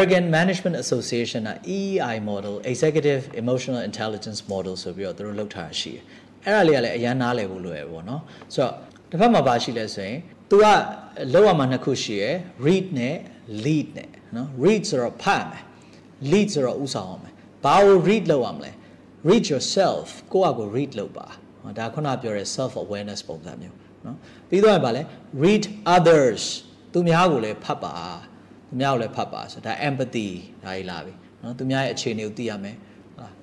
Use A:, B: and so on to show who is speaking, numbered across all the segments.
A: American Management Association EEI model Executive Emotional Intelligence Model ဆိုပြီးတော့သူတို့လုပ်ထားရှိတယ်အဲ့ဒါလေးကလည်းအရန်နားလည်ဖို့လိုရပေါ့နော်ဆိုတော့တစ်ဖက်မှာပါရှိလဲဆိုရင် तू ကလောက်ရမှာနှစ်ခုရှိရယ် read နဲ့ lead နဲ့နော် read ဆိုတော့ဖတ်မယ် lead ဆိုတော့ဥဆောင်အောင်မယ်ဘာကို read လုပ်ရမလဲ read yourself ကိုယ့်အကို read လုပ်ပါဒါခုနပြောတဲ့ self awareness ပုံစံမျိုးနော်ပြီးတော့ဗာလဲ read others သူများကိုလည်းဖတ်ပါသူများကိုလည်းဖတ်ပါဆိုဒါ empathy ဒါကြီးလာပြီနော်သူများရဲ့အခြေအနေကိုသိရမယ်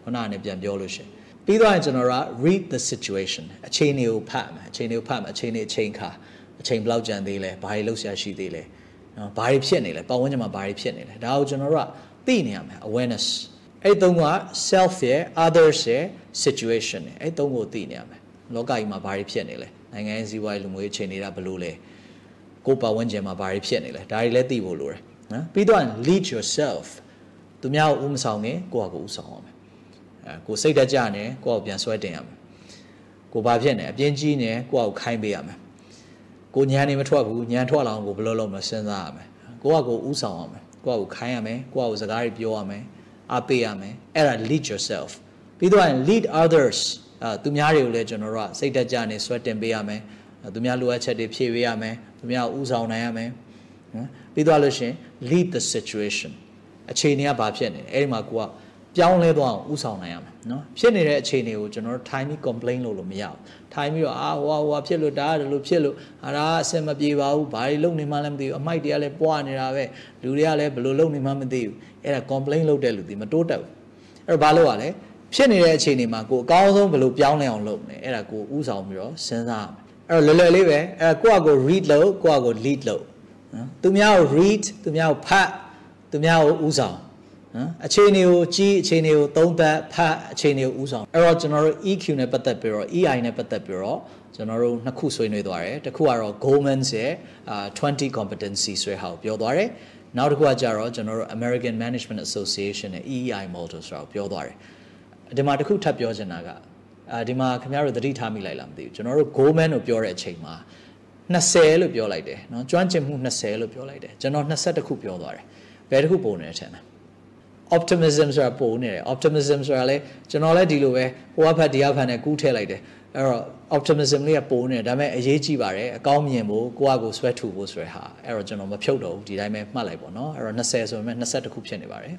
A: ခုနကနေပြန်ပြောလို့ရှိရင်ပြီးတော့ကျွန်တော်က read the situation အခြေအနေကိုဖတ်မယ်အခြေအနေကိုဖတ်မယ်အခြေအနေအချိန်ခါအချိန်ဘယ်လောက်ကြံသေးလဲဘာတွေလုပ်ရရှိသေးလဲနော်ဘာတွေဖြစ်နေလဲပတ်ဝန်းကျင်မှာဘာတွေဖြစ်နေလဲဒါကိုကျွန်တော်တို့ကသိနေရမယ် awareness အဲ့သုံးက self ရဲ့ others ရဲ့ situation အဲ့သုံးကိုသိနေရမယ်လောကကြီးမှာဘာတွေဖြစ်နေလဲနိုင်ငံရေးစီးပွားရေးလူမှုရေးအခြေအနေကဘယ်လိုလဲကိုယ်ပတ်ဝန်းကျင်မှာဘာတွေဖြစ်နေလဲဒါတွေလည်းသိဖို့လိုတယ်နော်ပြီးတော့ lead yourself သူများကိုဥမဆောင်ခင်ကိုယ့်ဟာကိုယ်ဥဆောင်ရမယ်ကိုယ်စိတ်တကြနေကိုယ့်ကိုပြန်ဆွဲတင်ရမယ်ကိုယ်ဘာဖြစ်နေအပြင်းကြီးနေကိုယ့်ကိုခိုင်းပေးရမယ်ကိုညံနေမထွက်ဘူးညံထွက်လာအောင်ကိုဘယ်လိုလုပ်မလဲစဉ်းစားရမယ်ကိုယ့်ဟာကိုယ်ဥဆောင်ရမယ်ကိုယ့်ဟာကိုခိုင်းရမယ်ကိုယ့်ဟာကိုစကားတွေပြောရမယ်အားပေးရမယ်အဲ့ဒါ lead yourself ပြီးတော့ lead others သူများတွေကိုလည်းကျွန်တော်တို့ကစိတ်တကြနေဆွဲတင်ပေးရမယ်သူများလိုအပ်ချက်တွေဖြည့်ပေးရမယ်သူများကိုဥဆောင်နိုင်ရမယ်နော်ပြီးတော့လို့ရှင် lead the situation အခြေအနေကဘာဖြစ်နေလဲအဲ့ဒီမှာကိုကပြောင်းလဲသွားအောင်ဥဆောင်နိုင်ရမယ်နော်ဖြစ်နေတဲ့အခြေအနေကိုကျွန်တော်တို့ time ပြီး complain လုပ်လို့မရဘူး time ပြီးတော့ဟိုဖြစ်လို့ဒါကလို့ဖြစ်လို့ဒါအဆင်မပြေပါဘူးဘာတွေလုပ်နေမှလည်းမသိဘူးအမိုက်တွေကလည်းပွားနေတာပဲလူတွေကလည်းဘယ်လိုလုပ်နေမှမသိဘူးအဲ့ဒါ complain လုပ်တဲ့လူတွေမတိုးတက်ဘူးအဲ့တော့ဘာလုပ်ရလဲဖြစ်နေတဲ့အခြေအနေမှာကိုအကောင်းဆုံးဘယ်လိုပြောင်းလဲအောင်လုပ်မလဲအဲ့ဒါကိုဥဆောင်ပြီးတော့စဉ်းစားရမယ်အဲ့တော့လွယ်လွယ်လေးပဲအဲ့ကိုယ့်အကို read လုပ်ကိုယ့်အကို lead လုပ်နော်သူများကို read သူများကိုဖတ်သူများကိုဥဆောင်နော်အခြေအနေကိုကြည့်အခြေအနေကိုသုံးသပ်ဖတ်အခြေအနေကိုဥဆောင်အဲ့တော့ကျွန်တော်တို့ EQ နဲ့ပတ်သက်ပြီးတော့ EI နဲ့ပတ်သက်ပြီးတော့ကျွန်တော်တို့နှစ်ခုဆွေးနွေးသွားတယ်တစ်ခုကတော့ Goldman's ရဲ့20 competency ဆိုတဲ့ဟာကိုပြောသွားတယ်နောက်တစ်ခုကကြတော့ကျွန်တော်တို့ American Management Association နဲ့ EEI model ဆိုတာကိုပြောသွားတယ်ဒီမှာတစ်ခုထပ်ပြောချင်တာကဒီမှာခင်ဗျားတို့သတိထားမိလိုက်လားမသိဘူးကျွန်တော်တို့ Goldman ကိုပြောတဲ့အချိန်မှာ20လို့ပြောလိုက်တယ်နော်ကျွမ်းကျင်မှု20လို့ပြောလိုက်တယ်ကျွန်တော်20ခုပြောသွားတယ်ဘယ်တစ်ခုပုံနေတယ်ထင်လဲoptimism ဆိုတာပုံနေတယ် optimism ဆိုတာလေကျွန်တော်လည်းဒီလိုပဲဟိုဘက်ဒီဘက်နဲ့ကူးထည့်လိုက်တယ်အဲ့တော့ optimism လေးကပုံနေတယ်ဒါပေမဲ့အရေးကြီးပါတယ်အကောင်းမြင်ဖို့ကိုယ့်အကိုဆွဲထူဖို့ဆိုတဲ့ဟာအဲ့တော့ကျွန်တော်မဖြုတ်တော့ဘူးဒီတိုင်းပဲမှတ်လိုက်ပေါ့နော်အဲ့တော့20ဆိုရင်20ခုဖြစ်နေပါတယ်